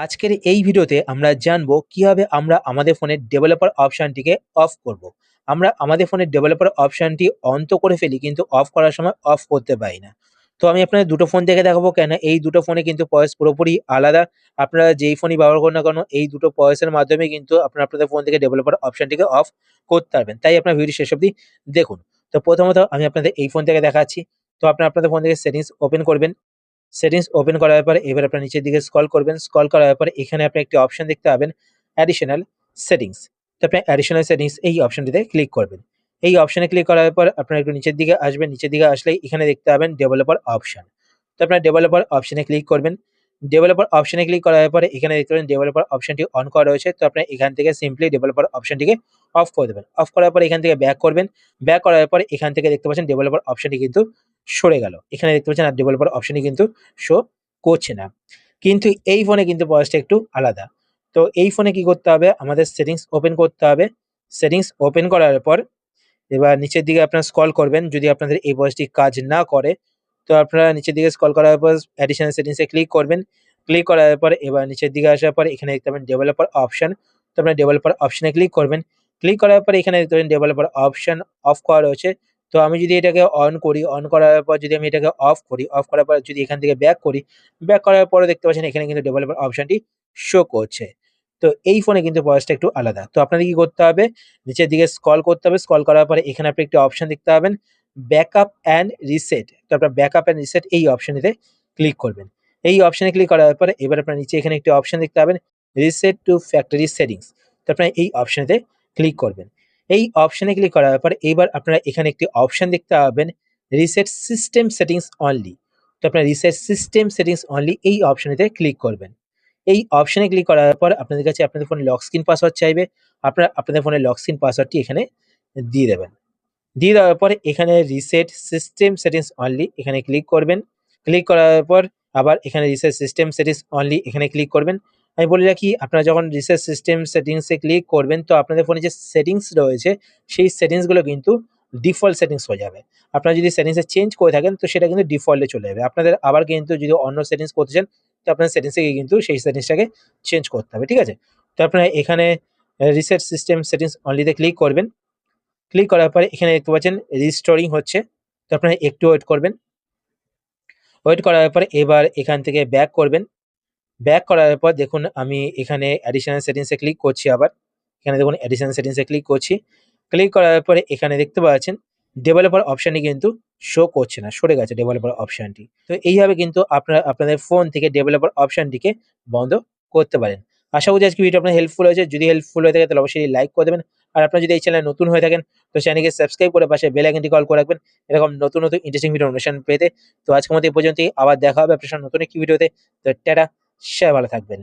আজকের এই ভিডিওতে আমরা জানবো কিভাবে আমরা আমাদের ফোনের ডেভেলপার অপশনটিকে অফ করব। আমরা আমাদের ফোনের ডেভেলপার অপশনটি অন তো করে ফেলি কিন্তু অফ করার সময় অফ করতে পারি না। তো আমি আপনাদের দুটো ফোন থেকে দেখাবো কেন এই দুটো ফোনে কিন্তু ভয়েস পুরোপুরি আলাদা। আপনারা যেই ফোনই ব্যবহার করুন না কেন এই দুটো ভয়েসের মাধ্যমে কিন্তু আপনারা আপনাদের ফোন থেকে ডেভেলপার অপশনটিকে অফ করতে পারবেন। তাই আপনার ভিডিও শেষ অবধি দেখুন। তো প্রথমত আমি আপনাদের এই ফোন থেকে দেখাচ্ছি। তো আপনারা আপনাদের ফোন থেকে সেটিংস ওপেন করবেন। সেটিংস ওপেন করার পরে এবার আপনার নিচের দিকে স্ক্রল করবেন। স্ক্রল করার পরে এখানে আপনি একটি অপশন দেখতে পাবেন অ্যাডিশনাল সেটিংস। তো আপনি অ্যাডিশনাল সেটিংস এই অপশনটিতে ক্লিক করবেন। এই অপশনে ক্লিক করার পর আপনারা একটু নিচের দিকে আসবেন। নিচের দিকে আসলেই এখানে দেখতে পাবেন ডেভেলপার অপশন। তো আপনার ডেভেলপার অপশনে ক্লিক করবেন। ডেভেলপার অপশনে ক্লিক করার পরে এখানে দেখতে পাবেন ডেভেলপার অপশনটি অন করা রয়েছে। তো আপনি এখান থেকে সিম্পলি ডেভেলপার অপশনটিকে অফ করে দেবেন। অফ করার পরে এখান থেকে ব্যাক করবেন। ব্যাক করার পরে এখান থেকে দেখতে পাচ্ছেন ডেভেলপার অপশনটি কিন্তু সরে গেল। এখানে দেখতে পাচ্ছেন আর ডেভেলপার অপশনটি কিন্তু শো করছে না। কিন্তু এই ফোনে কিন্তু বয়সটা একটু আলাদা। তো এই ফোনে কি করতে হবে? আমাদের সেটিংস ওপেন করতে হবে। সেটিংস ওপেন করার পর এবার নিচের দিকে আপনারা স্ক্রল করবেন। যদি আপনাদের এই ভয়েসটি কাজ না করে, তো আপনারা নিচের দিকে স্ক্রল করার পর অ্যাডিশনাল সেটিংস এ ক্লিক করবেন। ক্লিক করার পর এবার নিচের দিকে আসার পর এখানে দেখতে পাবেন ডেভেলপার অপশন। তো আপনারা ডেভেলপার অপশন এ ক্লিক করবেন। ক্লিক করার পর এখানে দেখতে পাবেন ডেভেলপার অপশন অফ করা রয়েছে। তো আমি যদি এটাকে অন করি, অন করার পর যদি আমি এটাকে অফ করি, অফ করার পর যদি এখান থেকে ব্যাক করি, ব্যাক করার পরে দেখতে পাচ্ছেন এখানে কিন্তু ডেভেলপার অপশনটি শো করছে। তো এই ফোনে কিন্তু ভয়েসটা একটু আলাদা। তো আপনাদের কি করতে হবে? নিচের দিকে স্ক্রল করতে হবে। স্ক্রল করার পরে এখানে আপনি একটি অপশন দেখতে পাবেন ব্যাকআপ অ্যান্ড রিসেট। তো আপনার ব্যাকআপ অ্যান্ড রিসেট এই অপশনটিতে ক্লিক করবেন। এই অপশনে ক্লিক করার পরে এবার আপনার নিচে এখানে একটি অপশন দেখতে পাবেন রিসেট টু ফ্যাক্টরি সেটিংস। তো আপনারা এই অপশনেতে ক্লিক করবেন। এই অপশনে ক্লিক করার পর এবার আপনারা এখানে একটি অপশন দেখতে পাবেন রিসেট সিস্টেম সেটিংস অনলি। তো আপনার রিসেট সিস্টেম সেটিংস অনলি এই অপশনেতে ক্লিক করবেন। এই অপশনে ক্লিক করার পর আপনাদের কাছে আপনাদের ফোনে লক স্ক্রিন পাসওয়ার্ড চাইবে। আপনারা আপনাদের ফোনের লক স্ক্রিন পাসওয়ার্ডটি এখানে দিয়ে দেবেন। দিয়ে দেওয়ার পরে এখানে রিসেট সিস্টেম সেটিংস অনলি এখানে ক্লিক করবেন। ক্লিক করার পর আবার এখানে রিসেট সিস্টেম সেটিংস অনলি এখানে ক্লিক করবেন। আমি বলে রাখি আপনারা যখন রিসেট সিস্টেম সেটিংস এ ক্লিক করবেন তো আপনাদের ফোনে যে সেটিংস রয়েছে সেই সেটিংস গুলো কিন্তু ডিফল্ট সেটিংস হয়ে যাবে। আপনারা যদি সেটিংস এ চেঞ্জ করে থাকেন তো সেটা কিন্তু ডিফল্ট এ চলে যাবে। আপনাদের আবার কিন্তু যদি অন্য সেটিংস করতে চান তো আপনার সেটিংস এ গিয়ে কিন্তু সেই সেটিংসটাকে চেঞ্জ করতে হবে। ঠিক আছে? তো আপনারা এখানে রিসেট সিস্টেম সেটিংস অনলি তে ক্লিক করবেন। ক্লিক করার পরে এখানে দেখতে পাচ্ছেন রিস্টোরিং হচ্ছে। তো আপনারা একটু ওয়েট করবেন। ওয়েট করার পরে এবার এখান থেকে ব্যাক করবেন। ব্যাক করার পর দেখুন আমি এখানে অ্যাডিশনাল সেটিংস এ ক্লিক করছি আবার। এখানে দেখুন অ্যাডিশনাল সেটিংস এ ক্লিক করছি। ক্লিক করার পরে এখানে দেখতে পাচ্ছেন ডেভেলপার অপশনটি কিন্তু শো করছে না। সরে গেছে ডেভেলপার অপশনটি। তো এইভাবে কিন্তু আপনারা আপনাদের ফোন থেকে ডেভেলপার অপশনটিকে বন্ধ করতে পারেন। আশা করছি আজকে ভিডিওটা আপনার হেল্পফুল হয়েছে। যদি হেল্পফুল হয়ে থাকে তাহলে অবশ্যই লাইক করে দেবেন। আর আপনারা যদি এই চ্যানেলে নতুন হয়ে থাকেন তো চ্যানেলকে সাবস্ক্রাইব করে পাশে বেল আইকনটি কল করে রাখবেন এরকম নতুন, নতুন ইন্টারেস্টিং ভিডিও নোটিফিকেশন পেতে। তো আজকের মতো এই পর্যন্তই। আবার দেখা হবে আপনার সাথে নতুন একটি ভিডিওতে। তো টাটা, সবাই ভালো থাকবেন।